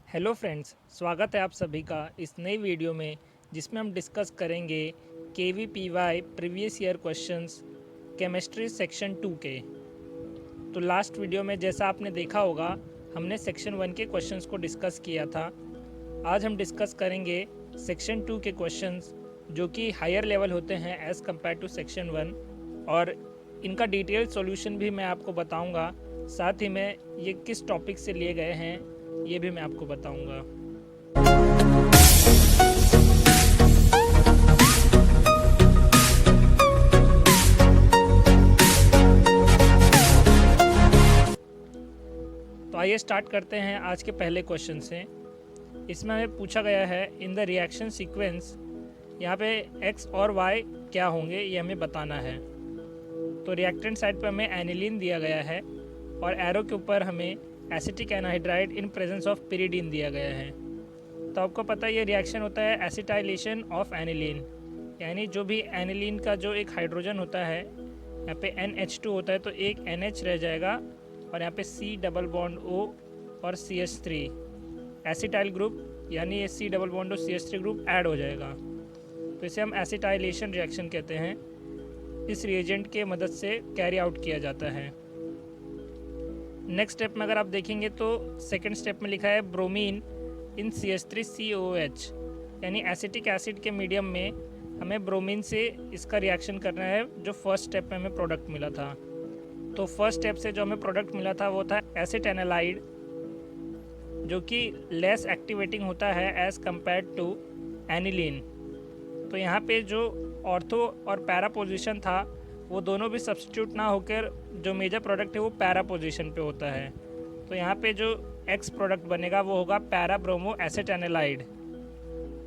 Hello friends, स्वागत है आप सभी का इस नई वीडियो में जिसमें हम डिस्कस करेंगे KVPY previous year questions chemistry section 2 के। तो लास्ट वीडियो में जैसा आपने देखा होगा हमने सेक्शन 1 के क्वेश्चंस को डिस्कस किया था। आज हम डिस्कस करेंगे सेक्शन 2 के क्वेश्चंस जो कि हायर लेवल होते हैं एज़ कम्पेयर टू सेक्शन 1, और इनका डिटेल सॉल्यूशन भी मैं आपको बताऊंगा। साथ ही में ये किस टॉपिक से लिए गए हैं ये भी मैं आपको बताऊंगा। तो आइए स्टार्ट करते हैं आज के पहले क्वेश्चन से। इसमें हमें पूछा गया है इन द रिएक्शन सीक्वेंस, यहाँ पे x और y क्या होंगे ये हमें बताना है। तो रिएक्टेंट साइड पर हमें एनिलीन दिया गया है और एरो के ऊपर हमें acetic anhydride in presence of pyridine दिया गया है। तो आपको पता है ये रिएक्शन होता है एसिटाइलेशन ऑफ एनिलीन, यानी जो भी एनिलीन का जो एक हाइड्रोजन होता है यहाँ पे NH2 होता है तो एक NH रह जाएगा और यहाँ पे C डबल बॉन्ड O और CH3 एसिटाइल ग्रुप, यानी ये C double bond O CH3 group add हो जाएगा। तो इसे हम एसिटाइलेशन रिएक्शन कहते हैं। इस रिएजेंट के मदद से कैरी आउट किया जाता है। नेक्स्ट स्टेप में अगर आप देखेंगे तो सेकेंड स्टेप में लिखा है ब्रोमीन इन CH3COOH, यानी एसिटिक एसिड के मीडियम में हमें ब्रोमीन से इसका रिएक्शन करना है जो फर्स्ट स्टेप में हमें प्रोडक्ट मिला था। तो फर्स्ट स्टेप से जो हमें प्रोडक्ट मिला था वो था एसिटेनालाइड, जो कि लेस एक्टिवेटिंग होता है एज़ कम्पेयर टू एनिलीन। तो यहाँ पे जो ऑर्थो और पैरा पोजिशन था वो दोनों भी सब्स्टिट्यूट ना होकर जो मेजर प्रोडक्ट है वो पैरा पोजीशन पे होता है। तो यहाँ पे जो एक्स प्रोडक्ट बनेगा वो होगा पैरा ब्रोमो एसिटेनालाइड।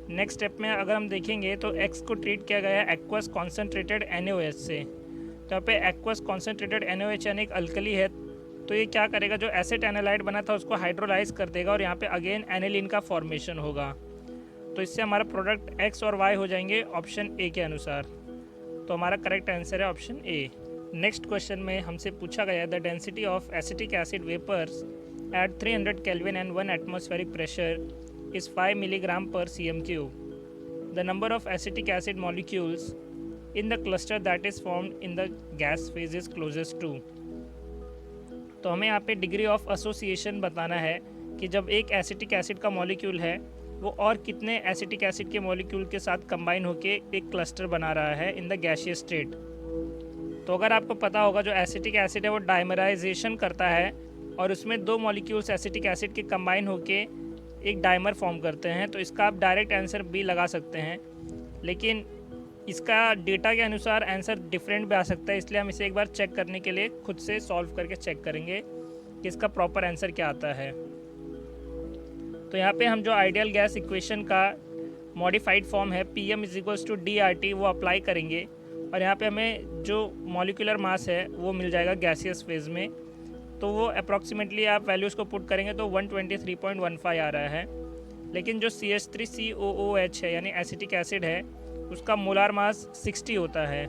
नेक्स्ट स्टेप में अगर हम देखेंगे तो एक्स को ट्रीट किया गया है एक्वस कॉन्सेंट्रेटेड NaOH से। तो यहाँ पे एक्वस कॉन्सेंट्रेटेड NaOH यानी एक अल्कली है, तो ये क्या करेगा, जो एसिटेनालाइड बना था उसको हाइड्रोलाइज कर देगा और यहाँ पे अगेन एनिलीन का फॉर्मेशन होगा। तो इससे हमारा प्रोडक्ट एक्स और वाई हो जाएंगे ऑप्शन ए के अनुसार। तो हमारा करेक्ट आंसर है ऑप्शन ए। नेक्स्ट क्वेश्चन में हमसे पूछा गया the density of acetic acid vapours at 300 kelvin and 1 atmospheric pressure is 5 milligram per cm3। The number of acetic acid molecules in the cluster that is formed in the gas phase is closest to. तो हमें यहाँ पे degree of association बताना है कि जब एक acetic acid का मॉलिक्यूल है वो और कितने एसिटिक एसिड के मॉलिक्यूल के साथ कंबाइन होकर एक क्लस्टर बना रहा है इन द गैसियस स्टेट। तो अगर आपको पता होगा जो एसिटिक एसिड है वो डाइमराइजेशन करता है और उसमें दो मॉलिक्यूल्स एसिटिक एसिड के कंबाइन होकर एक डाइमर फॉर्म करते हैं, तो इसका आप डायरेक्ट आंसर बी लगा सकते हैं। लेकिन इसका डेटा के अनुसार आंसर डिफरेंट भी आ सकता है, इसलिए हम इसे एक बार चेक करने के लिए खुद से सॉल्व करके चेक करेंगे कि इसका प्रॉपर आंसर क्या आता है। तो यहाँ पे हम जो आइडियल गैस इक्वेशन का मॉडिफाइड फॉर्म है PM = DRT वो अप्लाई करेंगे और यहाँ पे हमें जो मॉलिक्यूलर मास है वो मिल जाएगा गैसियस फेज में। तो वो अप्रॉक्सीमेटली आप वैल्यूज़ को पुट करेंगे तो 123.15 आ रहा है। लेकिन जो CH3COOH है यानी एसिटिक एसिड है उसका मोलार मास 60 होता है।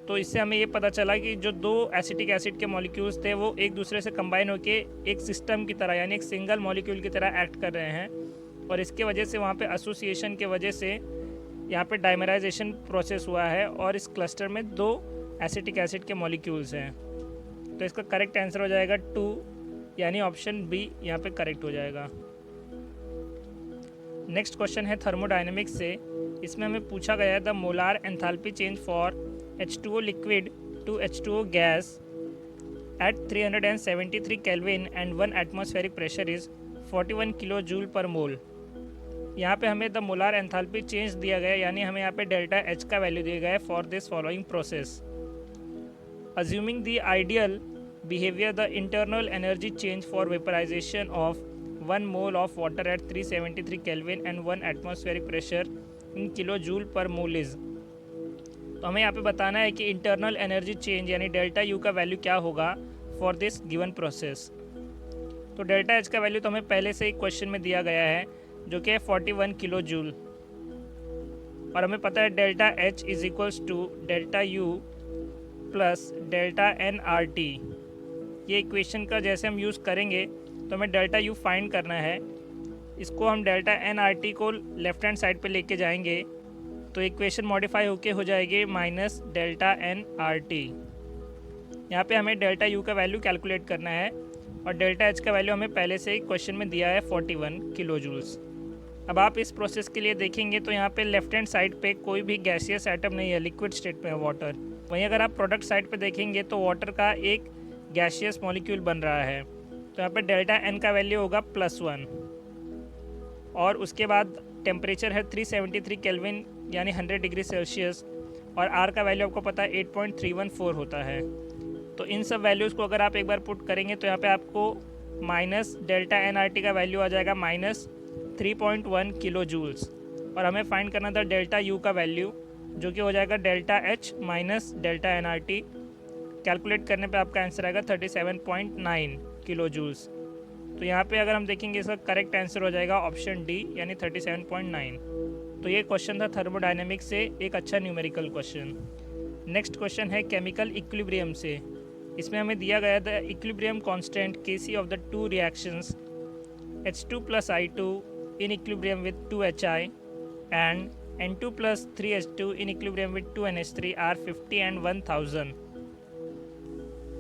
तो इससे हमें ये पता चला कि जो दो एसिटिक एसिड के मॉलिक्यूल्स थे वो एक दूसरे से कंबाइन होके एक सिस्टम की तरह यानी एक सिंगल मॉलिक्यूल की तरह एक्ट कर रहे हैं, और इसके वजह से वहाँ पे एसोसिएशन के वजह से यहाँ पे डाइमराइजेशन प्रोसेस हुआ है और इस क्लस्टर में दो एसिटिक एसिड के मॉलिक्यूल्स हैं। तो इसका करेक्ट आंसर हो जाएगा 2, यानी ऑप्शन बी यहाँ पे करेक्ट हो जाएगा। नेक्स्ट क्वेश्चन है थर्मोडाइनमिक्स से। इसमें हमें पूछा गया है the molar enthalpy change for H2O liquid to H2O gas at 373 Kelvin and 1 atmospheric pressure is 41 kilojoule per मोल। यहाँ पे हमें द मोलार एंथैल्पी चेंज दिया गया, यानी हमें यहाँ पे डेल्टा H का वैल्यू दिया गया है for this following process. Assuming the ideal behaviour the internal energy change for vaporisation of 1 mole of water at 373 Kelvin and 1 atmospheric pressure इन किलोजूल पर मोल इज। तो हमें यहाँ पे बताना है कि इंटरनल एनर्जी चेंज यानी डेल्टा U का वैल्यू क्या होगा फॉर दिस गिवन प्रोसेस। तो डेल्टा H का वैल्यू तो हमें पहले से ही क्वेश्चन में दिया गया है जो कि है 41 किलो जूल, और हमें पता है delta H = delta U plus delta NRT। ये इक्वेशन का जैसे हम यूज़ करेंगे तो हमें डेल्टा U फाइंड करना है। इसको हम डेल्टा एन आर टी को लेफ्ट हैंड साइड पे लेके जाएंगे तो इक्वेशन मॉडिफाई होके हो जाएगी minus delta N R T. यहाँ पे हमें डेल्टा यू का वैल्यू कैलकुलेट करना है और डेल्टा एच का वैल्यू हमें पहले से ही क्वेश्चन में दिया है 41 किलो जूल्स। अब आप इस प्रोसेस के लिए देखेंगे तो यहाँ पे लेफ्ट हैंड साइड पे कोई भी गैसियस एटम नहीं है, लिक्विड स्टेट में है वाटर। वहीं अगर आप प्रोडक्ट साइड पे देखेंगे तो वाटर का एक गैसियस मॉलिक्यूल बन रहा है। तो यहाँ पे डेल्टा एन का वैल्यू होगा +1 और उसके बाद टेम्परेचर है 373 केल्विन यानी 100 डिग्री सेल्सियस और आर का वैल्यू आपको पता है 8.314 होता है। तो इन सब वैल्यूज़ को अगर आप एक बार पुट करेंगे तो यहाँ पे आपको minus delta N R T का वैल्यू आ जाएगा -3.1 किलो जूल्स और हमें फाइंड करना था डेल्टा यू का वैल्यू जो कि हो जाएगा delta H minus delta N R T. Calculate करने पे आपका आंसर आएगा 37.9 किलो जूल्स। तो यहाँ पे अगर हम देखेंगे इसका करेक्ट आंसर हो जाएगा ऑप्शन डी यानी 37.9। तो ये क्वेश्चन था थर्मोडायनेमिक्स से, एक अच्छा न्यूमेरिकल क्वेश्चन। नेक्स्ट क्वेश्चन है केमिकल इक्विलिब्रियम से। इसमें हमें दिया गया था equilibrium constant Kc of the two reactions H2 + I2 in equilibrium with 2Hi and N2 + 3H2 in equilibrium with 2NH3 are 50 and 1000.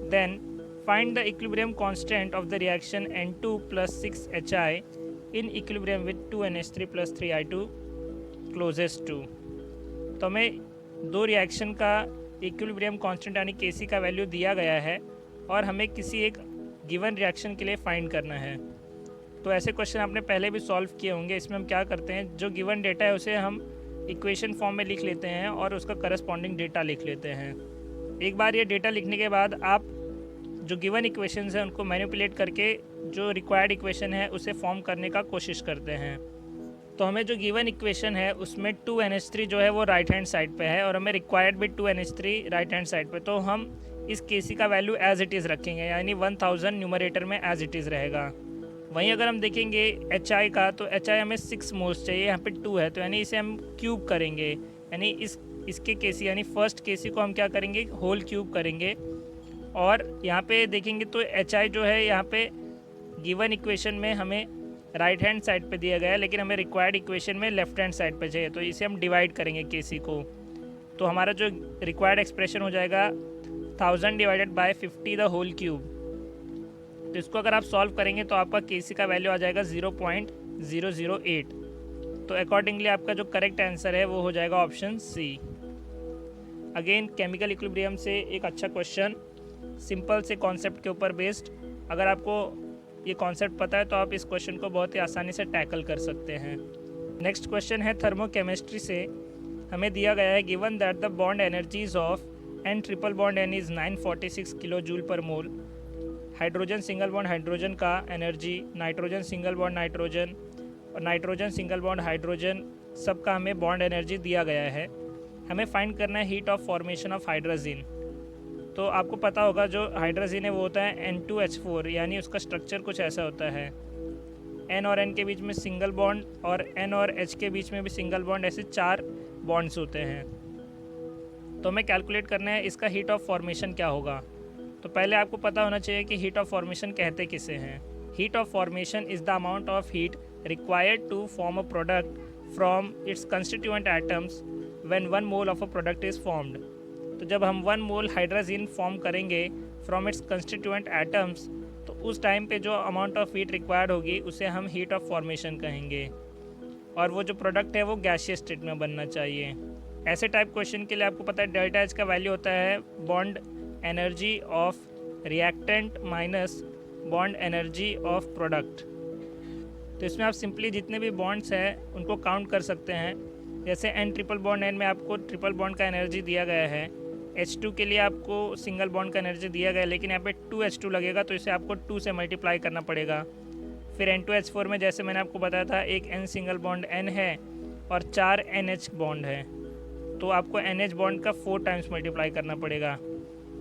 Then find the equilibrium constant of the reaction N2 + 6Hi in equilibrium with 2NH3 + 3I2 closest to। तो हमें दो reaction का equilibrium constant यानी Kc का value दिया गया है और हमें किसी एक गिवन रिएक्शन के लिए फाइंड करना है। तो ऐसे क्वेश्चन आपने पहले भी सॉल्व किए होंगे। इसमें हम क्या करते हैं, जो गिवन डेटा है उसे हम इक्वेशन फॉर्म में लिख लेते हैं और उसका करस्पॉन्डिंग डेटा लिख लेते हैं। एक बार ये डेटा लिखने के बाद आप जो गिवन इक्वेशंस हैं उनको मैनिपुलेट करके जो रिक्वायर्ड इक्वेशन है उसे फॉर्म करने का कोशिश करते हैं। तो हमें जो गिवन इक्वेशन है उसमें 2NH3 जो है वो राइट हैंड साइड पे है और हमें रिक्वायर्ड भी 2NH3 राइट हैंड साइड पे। तो हम इस Kc का वैल्यू एज इट इज़ रखेंगे यानी 1000 न्यूमरेटर में एज इट इज़ रहेगा। वहीं अगर हम देखेंगे Hi का तो Hi हमें 6 मोल्स चाहिए, यहाँ पे 2 है तो यानी इसे हम क्यूब करेंगे यानी इसके Kc यानी फर्स्ट Kc को हम क्या करेंगे, होल क्यूब करेंगे। और यहाँ पे देखेंगे तो Hi जो है यहाँ पे गिवन इक्वेशन में हमें राइट हैंड साइड पे दिया गया है लेकिन हमें रिक्वायर्ड इक्वेशन में लेफ्ट हैंड साइड पे चाहिए, तो इसे हम डिवाइड करेंगे Kc को। तो हमारा जो रिक्वायर्ड एक्सप्रेशन हो जाएगा 1000 / 50 द होल क्यूब। तो इसको अगर आप सॉल्व करेंगे तो आपका Kc का वैल्यू आ जाएगा 0.008। तो अकॉर्डिंगली आपका जो करेक्ट आंसर है वो हो जाएगा option C. Again chemical equilibrium से एक अच्छा क्वेश्चन, सिंपल से कॉन्सेप्ट के ऊपर बेस्ड। अगर आपको ये कॉन्सेप्ट पता है तो आप इस क्वेश्चन को बहुत ही आसानी से टैकल कर सकते हैं। नेक्स्ट क्वेश्चन है थर्मोकेमिस्ट्री से। हमें दिया गया है given that the bond energies of N triple bond N is 946 kilo joule per mole. Hydrogen single bond hydrogen का energy, nitrogen single bond nitrogen और नाइट्रोजन सिंगल बॉन्ड हाइड्रोजन सबका हमें बॉन्ड एनर्जी दिया गया है। हमें फाइंड करना है heat of formation of hydrazine. तो आपको पता होगा जो हाइड्रोजिन है वो होता है N2H4 यानी उसका स्ट्रक्चर कुछ ऐसा होता है। N और N के बीच में सिंगल बॉन्ड और N और H के बीच में भी सिंगल बॉन्ड, ऐसे 4 बॉन्ड्स होते हैं। तो हमें कैलकुलेट करना है इसका हीट ऑफ फॉर्मेशन क्या होगा। तो पहले आपको पता होना चाहिए कि हीट ऑफ फॉर्मेशन कहते किसे हैं। Heat of formation is the amount of heat required to form a product from its constituent atoms when 1 mole of a product is formed. तो जब हम 1 मोल हाइड्रोजिन फॉर्म करेंगे फ्रॉम इट्स कंस्टिट्यूएंट एटम्स तो उस time पे जो amount of heat required होगी उसे हम हीट ऑफ फॉर्मेशन कहेंगे और वो जो प्रोडक्ट है वो गैसियस स्टेट में बनना चाहिए। ऐसे टाइप क्वेश्चन के लिए आपको पता है डेल्टा एच का वैल्यू होता है bond energy of reactant minus bond energy of product. तो इसमें आप सिंपली जितने भी बॉन्ड्स हैं उनको काउंट कर सकते हैं। जैसे N ट्रिपल बॉन्ड N में आपको ट्रिपल बॉन्ड का एनर्जी दिया गया है, H2 के लिए आपको सिंगल बॉन्ड का एनर्जी दिया गया है लेकिन यहाँ पे 2H2 लगेगा तो इसे आपको 2 से मल्टीप्लाई करना पड़ेगा। फिर N2H4 में जैसे मैंने आपको बताया था एक N सिंगल बॉन्ड N है और 4 NH बॉन्ड है तो आपको NH बॉन्ड का 4 टाइम्स मल्टीप्लाई करना पड़ेगा।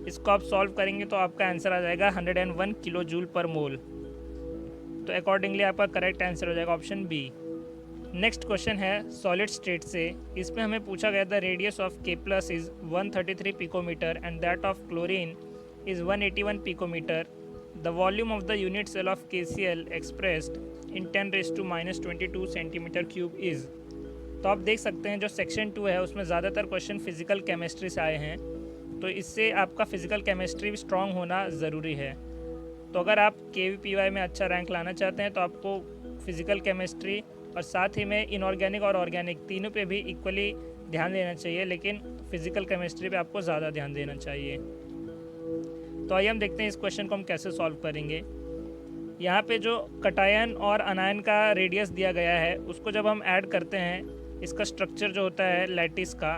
इसको आप सॉल्व करेंगे तो आपका आंसर आ जाएगा 101 किलो जूल पर मोल। तो अकॉर्डिंगली आपका करेक्ट आंसर हो जाएगा ऑप्शन बी। नेक्स्ट क्वेश्चन है सॉलिड स्टेट से। इसमें हमें पूछा गया था radius of K+ is 133 picometre and that of chlorine is 181 picometre. The volume of the unit cell of KCl expressed in 10⁻22 centimetre cube is. तो आप देख सकते हैं जो सेक्शन 2 है उसमें ज़्यादातर क्वेश्चन फिज़िकल केमिस्ट्री से आए हैं, तो इससे आपका फ़िज़िकल केमिस्ट्री स्ट्रॉन्ग होना ज़रूरी है। तो अगर आप KVPY में अच्छा रैंक लाना चाहते हैं तो आपको फ़िज़िकल केमिस्ट्री और साथ ही में इनऑर्गेनिक और ऑर्गेनिक तीनों पे भी इक्वली ध्यान देना चाहिए, लेकिन फ़िज़िकल केमिस्ट्री पे आपको ज़्यादा ध्यान देना चाहिए। तो आइए हम देखते हैं इस क्वेश्चन को हम कैसे सॉल्व करेंगे। यहाँ पे जो कटायन और अनायन का रेडियस दिया गया है उसको जब हम ऐड करते हैं, इसका स्ट्रक्चर जो होता है लैटिस का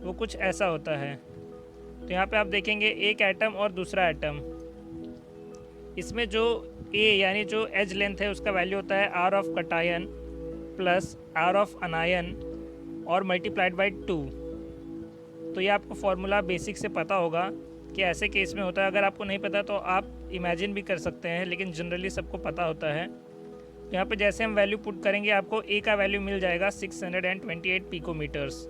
वो कुछ ऐसा होता है। तो यहाँ पे आप देखेंगे एक एटम और दूसरा एटम, इसमें जो A यानी जो एज लेंथ है उसका वैल्यू होता है R of cation plus R of अनायन और मल्टीप्लाइड बाई 2। तो ये आपको फॉर्मूला बेसिक से पता होगा कि ऐसे केस में होता है। अगर आपको नहीं पता तो आप इमेजिन भी कर सकते हैं, लेकिन जनरली सबको पता होता है। तो यहाँ पे जैसे हम वैल्यू पुट करेंगे आपको A का वैल्यू मिल जाएगा 628 पिकोमीटर्स।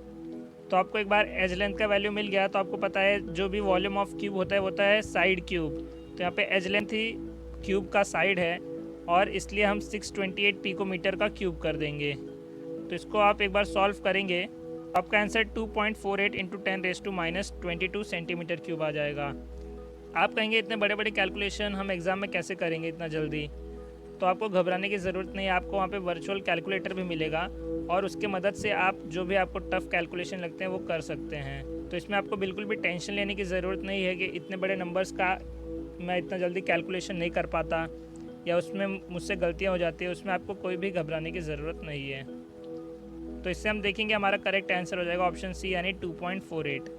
तो आपको एक बार एज लेंथ का वैल्यू मिल गया तो आपको पता है जो भी वॉल्यूम ऑफ क्यूब होता है साइड क्यूब। तो यहाँ पे एज लेंथ ही क्यूब का साइड है और इसलिए हम 628 पिकोमीटर का क्यूब कर देंगे। तो इसको आप एक बार सॉल्व करेंगे, आपका आंसर 2.48 इंटू 10⁻22 सेंटीमीटर क्यूब आ जाएगा। आप कहेंगे इतने बड़े बड़े कैलकुलेशन हम एग्ज़ाम में कैसे करेंगे इतना जल्दी? तो आपको घबराने की ज़रूरत नहीं है, आपको वहाँ पे वर्चुअल कैलकुलेटर भी मिलेगा और उसके मदद से आप जो भी आपको टफ़ कैलकुलेशन लगते हैं वो कर सकते हैं। तो इसमें आपको बिल्कुल भी टेंशन लेने की ज़रूरत नहीं है कि इतने बड़े नंबर्स का मैं इतना जल्दी कैलकुलेशन नहीं कर पाता या उसमें मुझसे गलतियाँ हो जाती है, उसमें आपको कोई भी घबराने की ज़रूरत नहीं है। तो इससे हम देखेंगे हमारा करेक्ट आंसर हो जाएगा ऑप्शन सी यानी 2.48।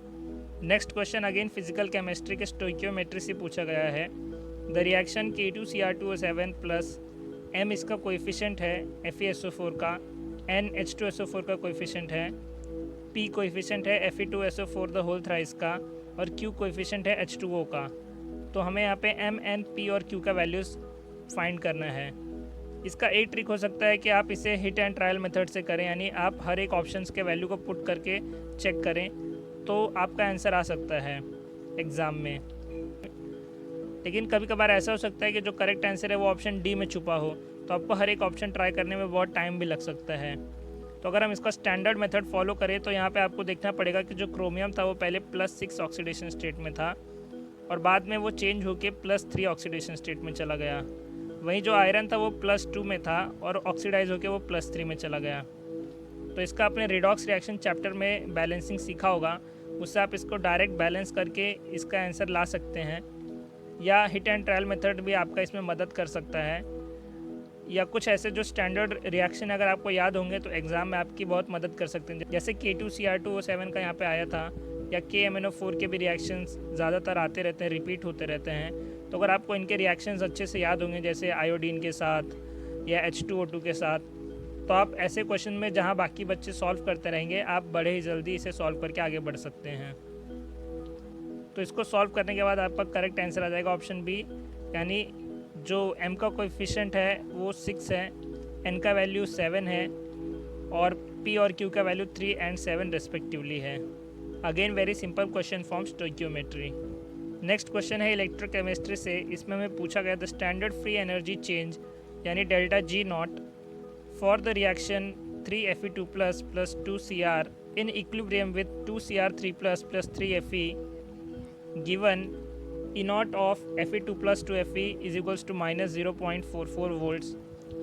Next question again physical chemistry के स्टोइकियोमेट्री से पूछा गया है। The reaction K2Cr2O7 plus M इसका कोएफिशिएंट है FeSO4 का, N H2SO4 का कोएफिशिएंट है, P कोएफिशिएंट है Fe2SO4 द होल थ्राइस का और Q कोएफिशिएंट है H2O का। तो हमें यहाँ पे M, N, P और Q का वैल्यूज़ फाइंड करना है। इसका एक ट्रिक हो सकता है कि आप इसे हिट एंड ट्रायल मेथड से करें, यानी आप हर एक ऑप्शंस के वैल्यू को पुट करके चेक करें तो आपका आंसर आ सकता है एग्ज़ाम में। लेकिन कभी कभार ऐसा हो सकता है कि जो करेक्ट आंसर है वो ऑप्शन डी में छुपा हो, तो आपको हर एक ऑप्शन ट्राई करने में बहुत टाइम भी लग सकता है। तो अगर हम इसका स्टैंडर्ड मेथड फॉलो करें तो यहाँ पे आपको देखना पड़ेगा कि जो क्रोमियम था वो पहले +6 ऑक्सीडेशन स्टेट में था और बाद में वो चेंज होके +3 ऑक्सीडेशन स्टेट में चला गया। वहीं जो आयरन था वो +2 में था और ऑक्सीडाइज होके वो +3 में चला गया। तो इसका आपने रिडॉक्स रिएक्शन चैप्टर में बैलेंसिंग सीखा होगा, उससे आप इसको डायरेक्ट बैलेंस करके इसका आंसर ला सकते हैं, या हिट एंड ट्रायल मेथड भी आपका इसमें मदद कर सकता है, या कुछ ऐसे जो स्टैंडर्ड रिएक्शन अगर आपको याद होंगे तो एग्ज़ाम में आपकी बहुत मदद कर सकते हैं। जैसे K2Cr2O7 का यहाँ पे आया था, या KMnO4 के भी रिएक्शंस ज़्यादातर आते रहते हैं, रिपीट होते रहते हैं। तो अगर आपको इनके रिएक्शंस अच्छे से याद होंगे जैसे आयोडीन के साथ या H2O2 के साथ, तो आप ऐसे क्वेश्चन में जहाँ बाकी बच्चे सॉल्व करते रहेंगे आप बड़े ही जल्दी इसे सॉल्व करके आगे बढ़ सकते हैं। तो इसको सॉल्व करने के बाद आपका करेक्ट आंसर आ जाएगा ऑप्शन बी, यानी जो M का कोएफिशिएंट है वो 6 है, N का वैल्यू 7 है और P और Q का वैल्यू 3 एंड 7 रिस्पेक्टिवली है। Again very simple question from stoichiometry. Next question है इलेक्ट्रोकेमिस्ट्री से। इसमें हमें पूछा गया the standard free energy change यानी delta G naught for the reaction 3Fe2 plus 2Cr in equilibrium with 2Cr3 plus 3Fe given E naught of Fe2 plus 2Fe is equals to minus 0.44 volts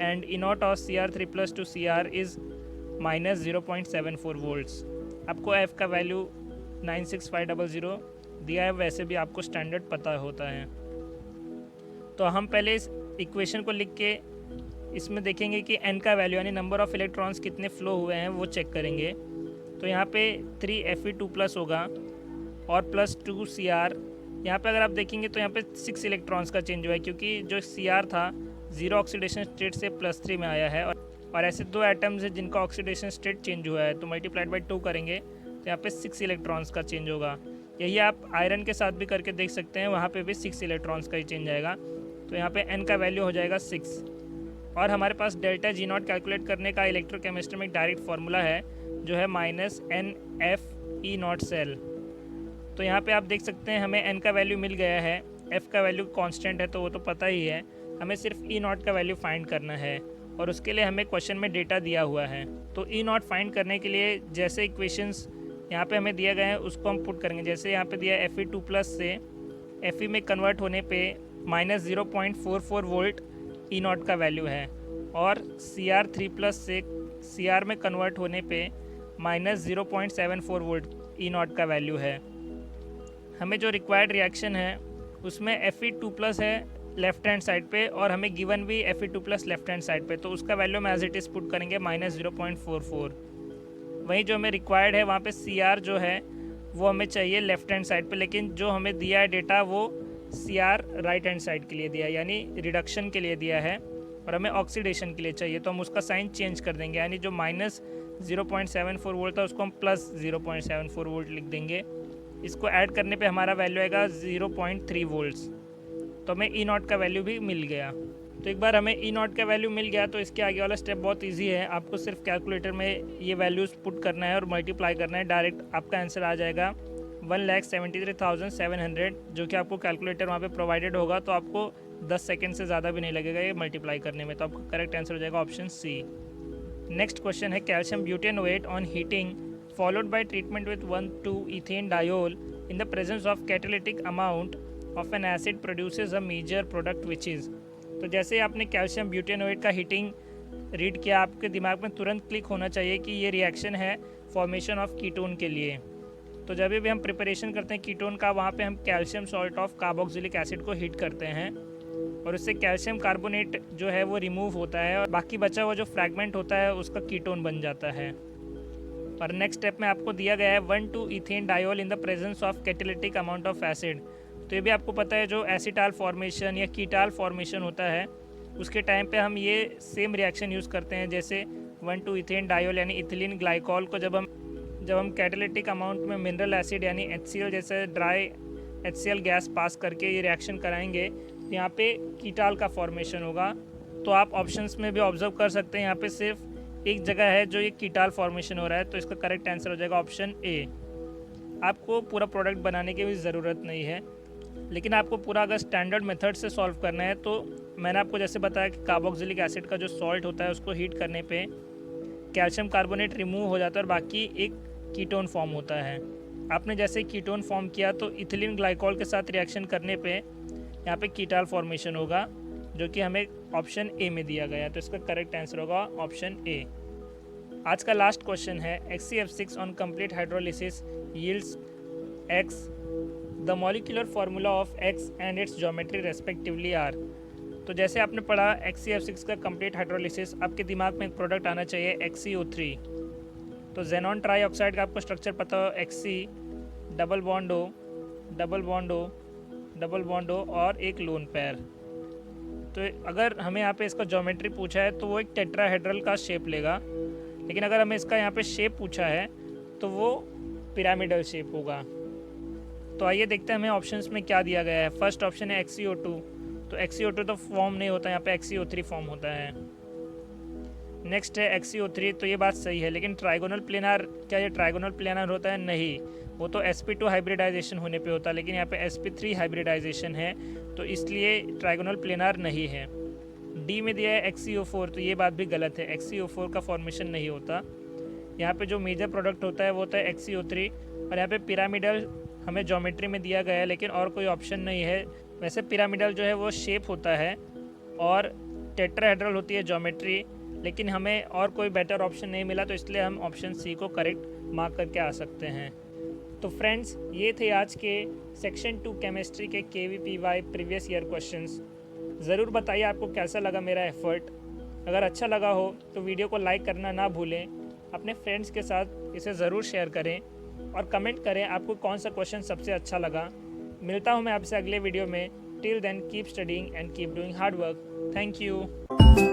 and E naught of Cr3 plus 2Cr is minus 0.74 volts। आपको F का value 96500 दिया है, वैसे भी आपको standard पता होता है। तो हम पहले इस इक्वेशन को लिख के इसमें देखेंगे कि N का वैल्यू यानी नंबर ऑफ़ इलेक्ट्रॉन्स कितने फ्लो हुए हैं वो चेक करेंगे। तो यहाँ पे 3Fe2 प्लस होगा और प्लस 2Cr। यहाँ पे अगर आप देखेंगे तो यहाँ पे 6 इलेक्ट्रॉन्स का चेंज हुआ है, क्योंकि जो Cr था 0 ऑक्सीडेशन स्टेट से +3 में आया है और ऐसे 2 एटम्स हैं जिनका ऑक्सीडेशन स्टेट चेंज हुआ है, तो मल्टीप्लाइड बाई 2 करेंगे तो यहाँ पे 6 इलेक्ट्रॉन्स का चेंज होगा। यही आप आयरन के साथ भी करके देख सकते हैं, वहाँ पे भी 6 इलेक्ट्रॉन्स का ही चेंज आएगा। तो यहाँ पे N का वैल्यू हो जाएगा 6 और हमारे पास डेल्टा G नॉट कैलकुलेट करने का इलेक्ट्रोकेमिस्ट्री में एक डायरेक्ट फार्मूला है जो है -NF E नॉट सेल। तो यहाँ पे आप देख सकते हैं हमें N का वैल्यू मिल गया है एफ़ का वैल्यू कांस्टेंट है तो वो तो पता ही है, हमें सिर्फ ई नॉट का वैल्यू फाइंड करना है और उसके लिए हमें क्वेश्चन में डेटा दिया हुआ है। तो ई नॉट फाइंड करने के लिए जैसे इक्वेशंस यहाँ पे हमें दिया गया है उसको हम पुट करेंगे। जैसे यहाँ पे दिया एफ ई टू प्लस से एफ ई में कन्वर्ट होने पे -0.44 वोल्ट ई नॉट का वैल्यू है और सी आर थ्री प्लस से सी आर में कन्वर्ट होने पे -0.74 वोल्ट ई नॉट का वैल्यू है। हमें जो रिक्वायर्ड रिएक्शन है उसमें एफ ई टू प्लस है लेफ्ट हैंड साइड पे और हमें गिवन भी F E two plus left hand side पे, तो उसका वैल्यू हम एज इट इज़ पुट करेंगे -0.44। वहीं जो हमें रिक्वायर्ड है वहाँ पे सी आर जो है वो हमें चाहिए लेफ्ट हैंड साइड पे, लेकिन जो हमें दिया है डेटा वो C R right hand side के लिए दिया है, यानी रिडक्शन के लिए दिया है और हमें ऑक्सीडेशन के लिए चाहिए। तो हम उसका साइन चेंज कर देंगे, यानी जो -0.74 वोल्ट था उसको हम +0.74 वोल्ट लिख देंगे। इसको ऐड करने पे हमारा वैल्यू आएगा 0.3 वोल्ट्स। तो हमें ई नॉट का वैल्यू भी मिल गया। तो एक बार हमें ई नॉट का वैल्यू मिल गया तो इसके आगे वाला स्टेप बहुत इजी है। आपको सिर्फ कैलकुलेटर में ये वैल्यूज़ पुट करना है और मल्टीप्लाई करना है, डायरेक्ट आपका आंसर आ जाएगा 1,73,700, जो कि आपको कैलकुलेटर वहाँ पे प्रोवाइडेड होगा। तो आपको 10 सेकेंड से ज़्यादा भी नहीं लगेगा ये मल्टीप्लाई करने में। तो आपका करेक्ट आंसर हो जाएगा ऑप्शन सी। नेक्स्ट क्वेश्चन है calcium butanoate on heating followed by treatment with 1,2-ethane diol in the presence of catalytic amount of an acid produces a major product which is। तो जैसे आपने calcium ब्यूटेनोएट का heating read किया, आपके दिमाग में तुरंत क्लिक होना चाहिए कि ये रिएक्शन है फॉर्मेशन ऑफ कीटोन के लिए। तो जब भी हम प्रिपरेशन करते हैं कीटोन का, वहाँ पे हम calcium salt of carboxylic acid को हीट करते हैं और उससे कैल्शियम कार्बोनेट जो है वो रिमूव होता है और बाकी बचा हुआ जो फ्रैगमेंट होता है उसका कीटोन बन जाता है। और नेक्स्ट स्टेप में आपको दिया गया है 1,2-ethane diol in the presence of catalytic amount of acid. तो ये भी आपको पता है जो एसिटाल फॉर्मेशन या कीटाल फॉर्मेशन होता है उसके टाइम पे हम ये सेम रिएक्शन यूज़ करते हैं। जैसे 1,2-ethane डायोल यानी इथिलीन ग्लाइकॉल को जब हम कैटालिटिक अमाउंट में मिनरल एसिड यानी HCl जैसे ड्राई HCl गैस पास करके ये रिएक्शन कराएंगे, यहाँ पे कीटाल का फॉर्मेशन होगा। तो आप ऑप्शंस में भी ऑब्जर्व कर सकते हैं, यहाँ पे सिर्फ एक जगह है जो ये कीटाल फॉर्मेशन हो रहा है, तो इसका करेक्ट आंसर हो जाएगा ऑप्शन ए। आपको पूरा प्रोडक्ट बनाने की भी ज़रूरत नहीं है, लेकिन आपको पूरा अगर स्टैंडर्ड मेथड से सॉल्व करना है तो मैंने आपको जैसे बताया कि कार्बोक्सिलिक एसिड का जो सॉल्ट होता है उसको हीट करने पे कैल्शियम कार्बोनेट रिमूव हो जाता है और बाकी एक कीटोन फॉर्म होता है। आपने जैसे कीटोन फॉर्म किया तो इथिलीन ग्लाइकॉल के साथ रिएक्शन करने पे यहाँ पे कीटाल फॉर्मेशन होगा, जो कि हमें ऑप्शन ए में दिया गया है। तो इसका करेक्ट आंसर होगा ऑप्शन ए। आज का लास्ट क्वेश्चन है HCF6 on complete hydrolysis yields X, the molecular formula of X and its geometry respectively are. तो जैसे आपने पढ़ा HCF6 का कंप्लीट हाइड्रोलिसिस, आपके दिमाग में एक प्रोडक्ट आना चाहिए XCO3। तो जेनॉन ट्राईऑक्साइड का आपको स्ट्रक्चर पता हो, XC double bond O double bond O double bond O और एक लोन पेयर। तो अगर हमें यहाँ पे इसका ज्योमेट्री पूछा है तो वो एक टेट्राहेड्रल का शेप लेगा, लेकिन अगर हमें इसका यहाँ पे शेप पूछा है तो वो पिरामिडल शेप होगा। तो आइए देखते हैं हमें ऑप्शंस में क्या दिया गया है। फर्स्ट ऑप्शन है XCO2, तो XCO2 तो फॉर्म नहीं होता, यहाँ पे XCO3 फॉर्म होता है। नेक्स्ट है XCO3, तो ये बात सही है, लेकिन ट्राइगोनल प्लेनार, क्या ये ट्राइगोनल प्लेनार होता है? नहीं, वो तो sp2 हाइब्रिडाइजेशन होने पे होता है, लेकिन यहाँ पे sp3 हाइब्रिडाइजेशन है, तो इसलिए ट्राइगोनल प्लेनार नहीं है। डी में दिया है XCO4, तो ये बात भी गलत है, XCO4 का फॉर्मेशन नहीं होता। यहाँ पे जो मेजर प्रोडक्ट होता है वो होता है XCO3, और यहाँ पे पिरामिडल हमें ज्योमेट्री में दिया गया है, लेकिन और कोई ऑप्शन नहीं है। वैसे पिरामिडल जो है वो शेप होता है और टेट्राहेड्रल होती है ज्योमेट्री, लेकिन हमें और कोई बेटर ऑप्शन नहीं मिला, तो इसलिए हम ऑप्शन सी को करेक्ट मार्क करके आ सकते हैं। तो फ्रेंड्स, ये थे आज के सेक्शन 2 केमिस्ट्री के KVPY प्रीवियस ईयर क्वेश्चंस। ज़रूर बताइए आपको कैसा लगा मेरा एफर्ट। अगर अच्छा लगा हो तो वीडियो को लाइक करना ना भूलें, अपने फ्रेंड्स के साथ इसे ज़रूर शेयर करें और कमेंट करें आपको कौन सा क्वेश्चन सबसे अच्छा लगा। मिलता हूँ मैं आपसे अगले वीडियो में। Till then keep studying and keep doing hard work. Thank you.